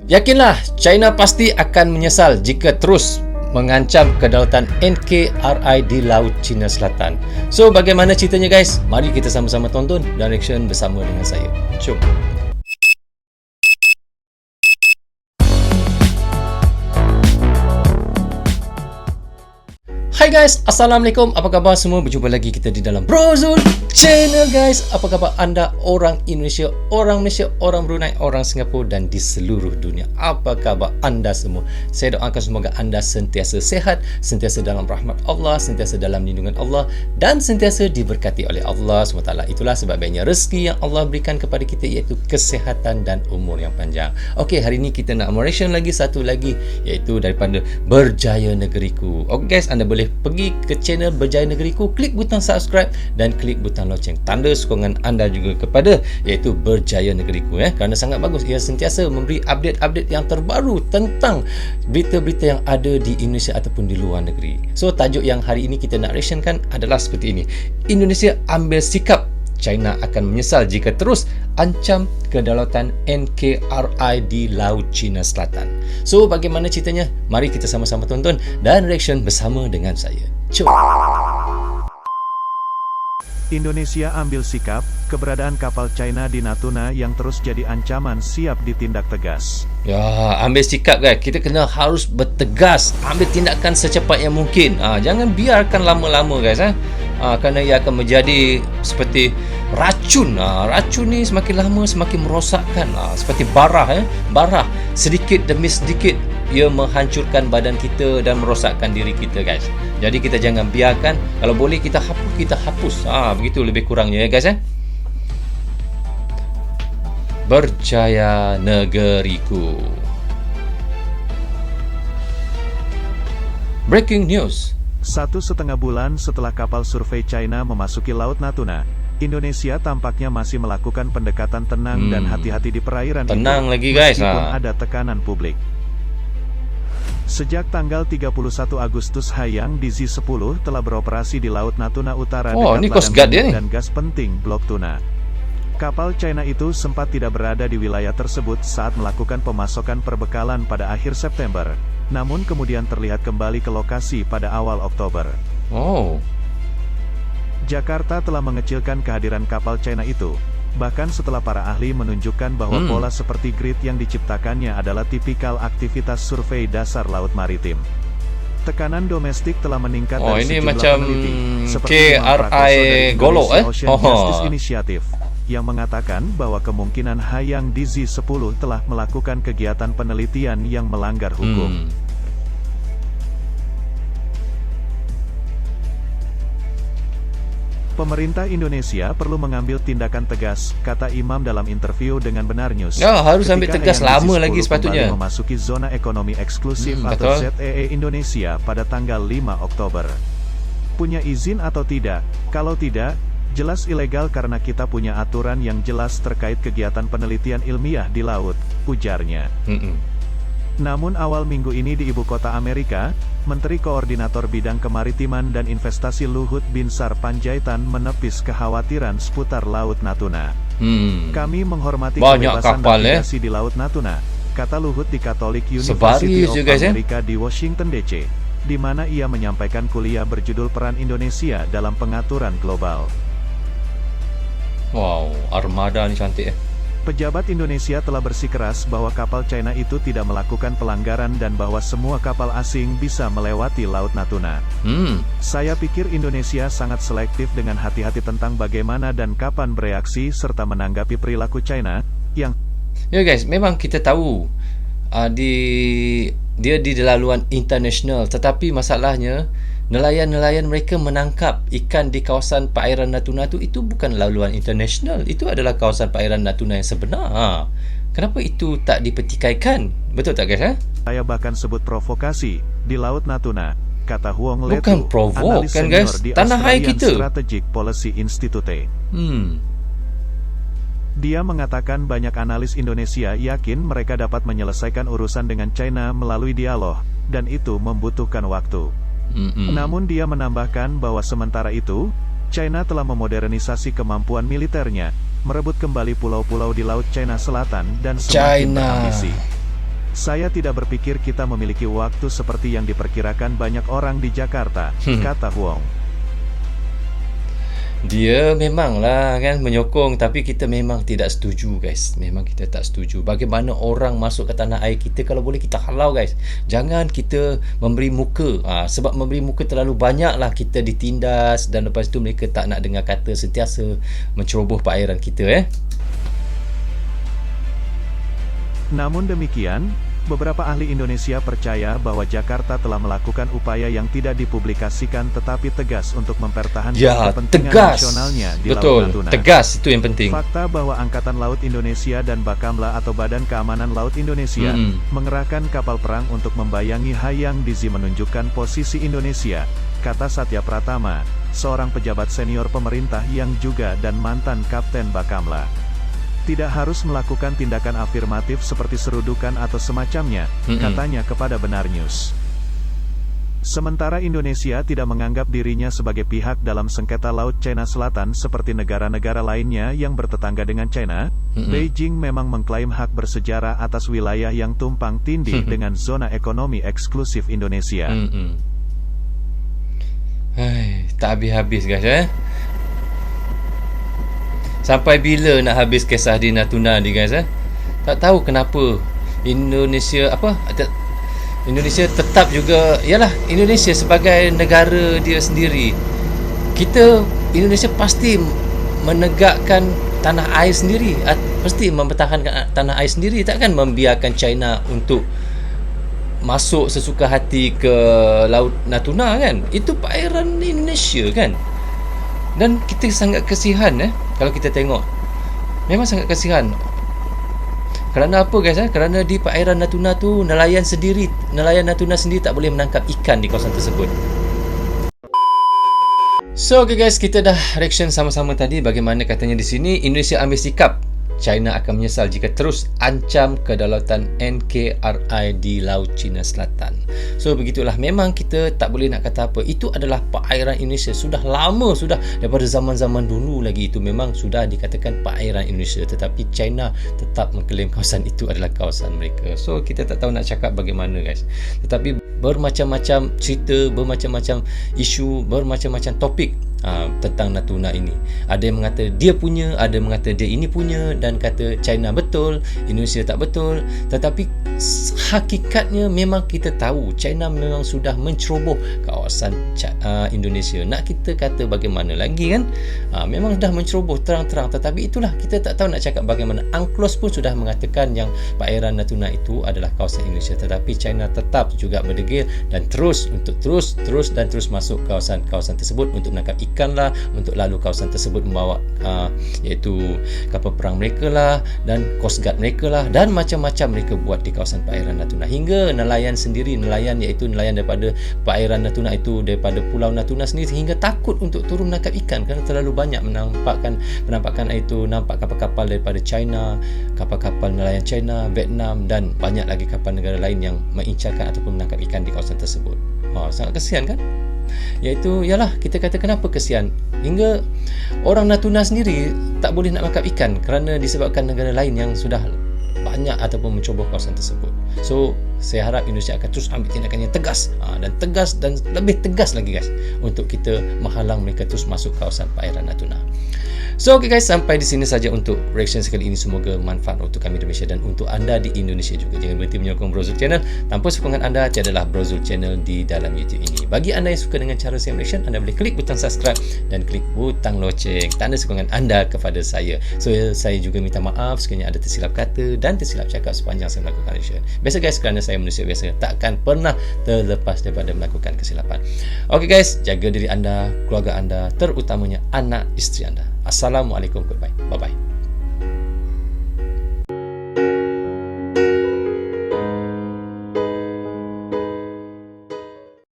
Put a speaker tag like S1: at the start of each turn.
S1: Yakinlah, China pasti akan menyesal jika terus mengancam kedaulatan NKRI di Laut Cina Selatan. So, bagaimana ceritanya guys? Mari kita sama-sama tonton dan reaction bersama dengan saya. Jom. Hai guys, Assalamualaikum. Apa khabar semua? Berjumpa lagi kita di dalam Brozul Channel guys. Apa khabar anda orang Indonesia, orang Malaysia, orang Brunei, orang Singapura dan di seluruh dunia? Apa khabar anda semua? Saya doakan semoga anda sentiasa sehat, sentiasa dalam rahmat Allah, sentiasa dalam lindungan Allah dan sentiasa diberkati oleh Allah SWT. Itulah sebabnya rezeki yang Allah berikan kepada kita iaitu kesehatan dan umur yang panjang. Okey, hari ini kita nak reaction lagi satu lagi iaitu daripada Berjaya Negeriku. Okey guys, anda boleh pergi ke channel Berjaya Negeriku, klik butang subscribe dan klik butang loceng tanda sokongan anda juga kepada iaitu Berjaya Negeriku kerana sangat bagus. Ia sentiasa memberi update-update yang terbaru tentang berita-berita yang ada di Indonesia ataupun di luar negeri. So tajuk yang hari ini kita nak reactionkan adalah seperti ini. Indonesia ambil sikap, China akan menyesal jika terus ancam kedaulatan NKRI di Laut Cina Selatan. So, bagaimana ceritanya? Mari kita sama-sama tonton dan reaction bersama dengan saya. Jom.
S2: Indonesia ambil sikap, keberadaan kapal China di Natuna yang terus jadi ancaman siap ditindak tegas.
S1: Ya, ambil sikap guys. Kita kena harus bertegas, ambil tindakan secepat yang mungkin. Jangan biarkan lama-lama guys. Kerana ia akan menjadi seperti racun. Racun ni semakin lama semakin merosakkan. Seperti barah. Barah sedikit demi sedikit ia menghancurkan badan kita dan merosakkan diri kita guys. Jadi kita jangan biarkan. Kalau boleh kita hapus. Begitu lebih kurangnya ya guys. Berjaya Negeriku. Breaking news.
S2: 1,5 bulan setelah kapal survei China memasuki Laut Natuna, Indonesia tampaknya masih melakukan pendekatan tenang dan hati-hati di perairan
S1: tenang
S2: itu,
S1: lagi guys,
S2: meskipun ada tekanan publik. Sejak tanggal 31 Agustus Hayang di Z-10 telah beroperasi di Laut Natuna Utara dekat ladang dan gas penting Blok Tuna. Kapal China itu sempat tidak berada di wilayah tersebut saat melakukan pemasokan perbekalan pada akhir September, namun kemudian terlihat kembali ke lokasi pada awal Oktober. Jakarta telah mengecilkan kehadiran kapal China itu, bahkan setelah para ahli menunjukkan bahwa pola seperti grid yang diciptakannya adalah tipikal aktivitas survei dasar laut maritim. Tekanan domestik telah meningkat dari
S1: ini
S2: sejumlah
S1: macam
S2: peneliti, seperti
S1: KRI Golo
S2: Ocean Justice Initiative, yang mengatakan bahwa kemungkinan Hayang di Z-10 telah melakukan kegiatan penelitian yang melanggar hukum. Pemerintah Indonesia perlu mengambil tindakan tegas, kata Imam dalam interview dengan Benar News.
S1: Harus ambil tegas, lama lagi sepatutnya.
S2: Memasuki zona ekonomi eksklusif atau ZEE Indonesia pada tanggal 5 Oktober. Punya izin atau tidak? Kalau tidak, jelas ilegal karena kita punya aturan yang jelas terkait kegiatan penelitian ilmiah di laut, ujarnya. Namun awal minggu ini di ibu kota Amerika, Menteri Koordinator Bidang Kemaritiman dan Investasi Luhut Binsar Panjaitan menepis kekhawatiran seputar Laut Natuna. Kami menghormati kebebasan navigasi di Laut Natuna, kata Luhut di Catholic University of America di Washington DC, di mana ia menyampaikan kuliah berjudul Peran Indonesia dalam Pengaturan Global.
S1: Wow, armada ni cantik
S2: Pejabat Indonesia telah bersikeras bahwa kapal China itu tidak melakukan pelanggaran dan bahwa semua kapal asing bisa melewati Laut Natuna. Saya pikir Indonesia sangat selektif dengan hati-hati tentang bagaimana dan kapan bereaksi serta menanggapi perilaku China yang...
S1: Ya guys, memang kita tahu dia di laluan internasional, tetapi masalahnya nelayan-nelayan mereka menangkap ikan di kawasan perairan Natuna itu bukan laluan internasional. Itu adalah kawasan perairan Natuna yang sebenar. Kenapa itu tak dipertikaikan? Betul tak guys?
S2: Saya bahkan sebut provokasi di Laut Natuna, kata Huong Letu,
S1: bukan provok kan guys, tanah air kita.
S2: Strategic Policy Institute. Dia mengatakan banyak analis Indonesia yakin mereka dapat menyelesaikan urusan dengan China melalui dialog, dan itu membutuhkan waktu. Namun dia menambahkan bahwa sementara itu, China telah memodernisasi kemampuan militernya, merebut kembali pulau-pulau di Laut China Selatan dan semakin berambisi. Saya tidak berpikir kita memiliki waktu seperti yang diperkirakan banyak orang di Jakarta, kata Huang.
S1: Dia memanglah kan menyokong, tapi kita memang tidak setuju guys. Memang kita tak setuju. Bagaimana orang masuk ke tanah air kita, kalau boleh kita halau guys. Jangan kita memberi muka. Sebab memberi muka terlalu banyaklah kita ditindas, dan lepas tu mereka tak nak dengar kata, sentiasa menceroboh perairan kita.
S2: Namun demikian, beberapa ahli Indonesia percaya bahwa Jakarta telah melakukan upaya yang tidak dipublikasikan tetapi tegas untuk mempertahankan kepentingan nasionalnya di Laut Natuna.
S1: Tegas itu yang penting.
S2: Fakta bahwa Angkatan Laut Indonesia dan Bakamla atau Badan Keamanan Laut Indonesia mengerahkan kapal perang untuk membayangi Hayang Dizi menunjukkan posisi Indonesia, kata Satya Pratama, seorang pejabat senior pemerintah yang juga dan mantan Kapten Bakamla. Tidak harus melakukan tindakan afirmatif seperti serudukan atau semacamnya, katanya kepada Benar News. Sementara Indonesia tidak menganggap dirinya sebagai pihak dalam sengketa Laut Cina Selatan seperti negara-negara lainnya yang bertetangga dengan China, Beijing memang mengklaim hak bersejarah atas wilayah yang tumpang tindih dengan zona ekonomi eksklusif Indonesia.
S1: Tak habis-habis guys. Sampai bila nak habis kisah di Natuna ni guys? Tak tahu kenapa Indonesia tetap juga, yalah, Indonesia sebagai negara dia sendiri. Indonesia pasti menegakkan tanah air sendiri, pasti mempertahankan tanah air sendiri, takkan membiarkan China untuk masuk sesuka hati ke Laut Natuna kan. Itu perairan Indonesia kan. Dan kita sangat kesihan kalau kita tengok. Memang sangat kesihan. Kerana apa guys? Kerana di perairan Natuna tu nelayan Natuna sendiri tak boleh menangkap ikan di kawasan tersebut. So okay guys, kita dah reaction sama-sama tadi bagaimana katanya di sini Indonesia ambil sikap China akan menyesal jika terus ancam kedaulatan NKRI di Laut Cina Selatan. So begitulah, memang kita tak boleh nak kata apa. Itu adalah perairan Indonesia. Sudah lama, sudah daripada zaman-zaman dulu lagi itu memang sudah dikatakan perairan Indonesia. Tetapi China tetap mengklaim kawasan itu adalah kawasan mereka. So kita tak tahu nak cakap bagaimana guys. Tetapi bermacam-macam cerita, bermacam-macam isu, bermacam-macam topik tentang Natuna ini. Ada yang mengata dia punya, ada yang mengata dia ini punya, dan kata China betul, Indonesia tak betul. Tetapi hakikatnya memang kita tahu China memang sudah menceroboh kawasan Indonesia. Nak kita kata bagaimana lagi kan? Memang sudah menceroboh terang-terang. Tetapi itulah, kita tak tahu nak cakap bagaimana. UNCLOS pun sudah mengatakan yang perairan Natuna itu adalah kawasan Indonesia. Tetapi China tetap juga berdegil dan terus masuk kawasan-kawasan tersebut untuk menangkap ikan lah, untuk lalu kawasan tersebut membawa iaitu kapal perang mereka lah dan Coast Guard mereka lah, dan macam-macam mereka buat di kawasan perairan Natuna. Hingga nelayan sendiri, nelayan daripada perairan Natuna itu, daripada Pulau Natuna sendiri, hingga takut untuk turun menangkap ikan kerana terlalu banyak penampakan itu, nampak kapal-kapal daripada China, kapal-kapal nelayan China, Vietnam, dan banyak lagi kapal negara lain yang mengincarkan ataupun menangkap ikan di kawasan tersebut. Sangat kesian kan? Iaitu, yalah, kita kata kenapa kesian hingga orang Natuna sendiri tak boleh nak makan ikan kerana disebabkan negara lain yang sudah banyak ataupun mencoba kawasan tersebut. So saya harap Indonesia akan terus ambil tindakan yang tegas, dan lebih tegas lagi guys, untuk kita menghalang mereka terus masuk kawasan perairan Natuna. So okay guys, sampai di sini saja untuk reaction sekali ini. Semoga manfaat untuk kami di Malaysia dan untuk anda di Indonesia juga. Jangan berhenti menyokong Brozul Channel. Tanpa sokongan anda, tiadalah Brozul Channel di dalam YouTube ini. Bagi anda yang suka dengan cara saya reaction, anda boleh klik butang subscribe dan klik butang loceng, tanda sokongan anda kepada saya. So saya juga minta maaf sekiranya ada tersilap kata dan tersilap cakap sepanjang saya melakukan reaction. Biasa guys, kerana saya manusia biasa, takkan pernah terlepas daripada melakukan kesilapan. Okay guys, jaga diri anda, keluarga anda, terutamanya anak isteri anda. Assalamualaikum, goodbye, bye bye.